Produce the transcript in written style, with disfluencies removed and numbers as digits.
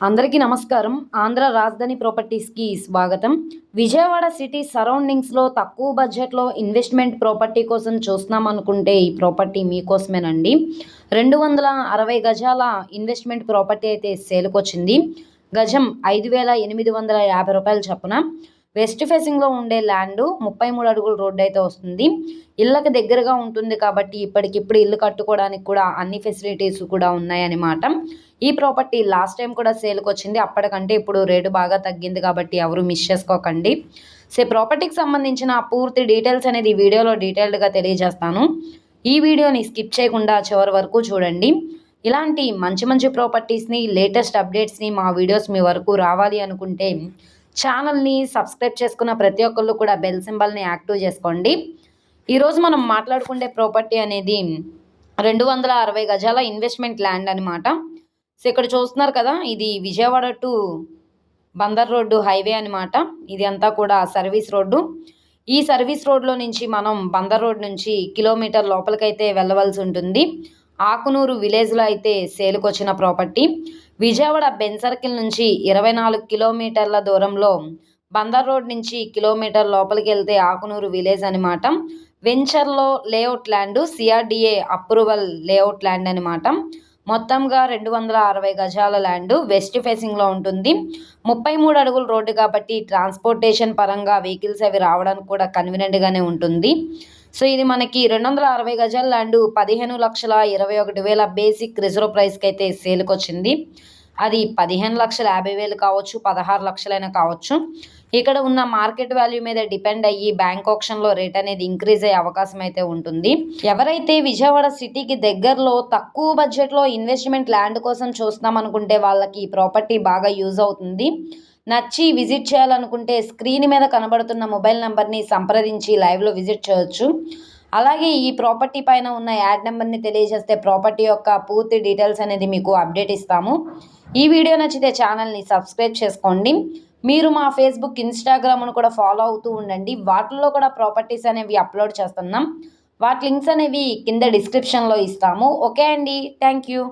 అందరికీ నమస్కారం. ఆంధ్ర రాజధాని ప్రాపర్టీస్‌కి స్వాగతం. విజయవాడ సిటీ సరౌండింగ్స్‌లో తక్కువ బడ్జెట్‌లో ఇన్వెస్ట్‌మెంట్ ప్రాపర్టీ కోసం చూస్తున్నామనుకుంటే ఈ ప్రాపర్టీ మీకోసమేనండి. 260 గజాల ఇన్వెస్ట్‌మెంట్ ప్రాపర్టీ అయితే సేల్‌కొచ్చింది. గజం రూ. 5,850 చొప్పున. వెస్ట్ ఫేసింగ్‌లో ఉండే ల్యాండు 33 అడుగుల రోడ్డయితే వస్తుంది. ఇళ్ళకి దగ్గరగా ఉంటుంది కాబట్టి ఇప్పటికిప్పుడు ఇల్లు కట్టుకోవడానికి కూడా అన్ని ఫెసిలిటీస్ కూడా ఉన్నాయన్నమాట. ఈ ప్రాపర్టీ లాస్ట్ టైం కూడా సేల్‌కొచ్చింది. అప్పటికంటే ఇప్పుడు రేటు బాగా తగ్గింది కాబట్టి ఎవరు మిస్ చేసుకోకండి. ప్రాపర్టీకి సంబంధించిన పూర్తి డీటెయిల్స్ అనేది ఈ వీడియోలో డీటెయిల్డ్‌గా తెలియజేస్తాను. ఈ వీడియోని స్కిప్ చేయకుండా చివరి వరకు చూడండి. ఇలాంటి మంచి మంచి ప్రాపర్టీస్‌ని, లేటెస్ట్ అప్డేట్స్‌ని మా వీడియోస్ మీ వరకు రావాలి అనుకుంటే ఛానల్‌ని సబ్స్క్రైబ్ చేసుకున్న ప్రతి ఒక్కళ్ళు కూడా బెల్ సింబల్‌ని యాక్టివ్ చేసుకోండి. ఈరోజు మనం మాట్లాడుకునే ప్రాపర్టీ అనేది 260 గజాల ఇన్వెస్ట్‌మెంట్ ల్యాండ్ అనమాట. ఇక్కడ చూస్తున్నారు కదా! ఇది Vijayawada to Bandar road highway అనమాట. ఇది అంతా కూడా సర్వీస్ రోడ్డు. ఈ సర్వీస్ రోడ్‌లో నుంచి మనం బందర్ రోడ్ నుంచి కిలోమీటర్ లోపలికైతే వెళ్ళవలసి ఉంటుంది. ఆకునూరు విలేజ్‌లో అయితే సేల్‌కొచ్చిన ప్రాపర్టీ. విజయవాడ బెన్ సర్కిల్ నుంచి 24 కిలోమీటర్ల దూరంలో బందర్ రోడ్ నుంచి కిలోమీటర్ లోపలికెళ్తే ఆకునూరు విలేజ్ అనమాట. వెంచర్‌లో layout land CRDA approval layout land అనమాట. మొత్తంగా 260 గజాల ల్యాండు వెస్ట్ ఫేసింగ్‌లో ఉంటుంది. 33 అడుగుల రోడ్డు కాబట్టి ట్రాన్స్‌పోర్టేషన్ పరంగా వెహికల్స్ అవి రావడానికి కూడా కన్వీనియంట్‌గానే ఉంటుంది. ఇది మనకి 260 గజాల ల్యాండు 15,21,000 బేసిక్ రిజర్వ్ ప్రైస్‌కైతే సేల్‌కొచ్చింది. అది 15,50,000 కావచ్చు, 16,00,000 కావచ్చు. ఇక్కడ ఉన్న మార్కెట్ వాల్యూ మీద డిపెండ్ అయ్యి బ్యాంక్ ఆక్షన్‌లో రేట్ అనేది ఇంక్రీజ్ అయ్యే అవకాశం అయితే ఉంటుంది. ఎవరైతే విజయవాడ సిటీకి దగ్గరలో తక్కువ బడ్జెట్‌లో ఇన్వెస్ట్‌మెంట్ ల్యాండ్ కోసం చూస్తున్నామనుకుంటే వాళ్ళకి ఈ ప్రాపర్టీ బాగా యూజ్ అవుతుంది. నచ్చి విజిట్ చేయాలనుకుంటే స్క్రీన్ మీద కనబడుతున్న మొబైల్ నెంబర్‌ని సంప్రదించి లైవ్‌లో విజిట్ చేయొచ్చు. అలాగే ఈ ప్రాపర్టీ పైన ఉన్న యాడ్ నెంబర్‌ని తెలియజేస్తే ప్రాపర్టీ యొక్క పూర్తి డీటెయిల్స్ అనేది మీకు అప్డేట్ ఇస్తాము. ఈ వీడియో నచ్చితే ఛానల్‌ని సబ్స్క్రైబ్ చేసుకోండి. మీరు మా ఫేస్‌బుక్, ఇన్‌స్టాగ్రామ్‌ను కూడా ఫాలో అవుతూ ఉండండి. వాటిల్లో కూడా ప్రాపర్టీస్ అనేవి అప్లోడ్ చేస్తున్నాం. వాటి లింక్స్ అనేవి కింద డిస్క్రిప్షన్‌లో ఇస్తాము. ఓకే అండి. Thank you.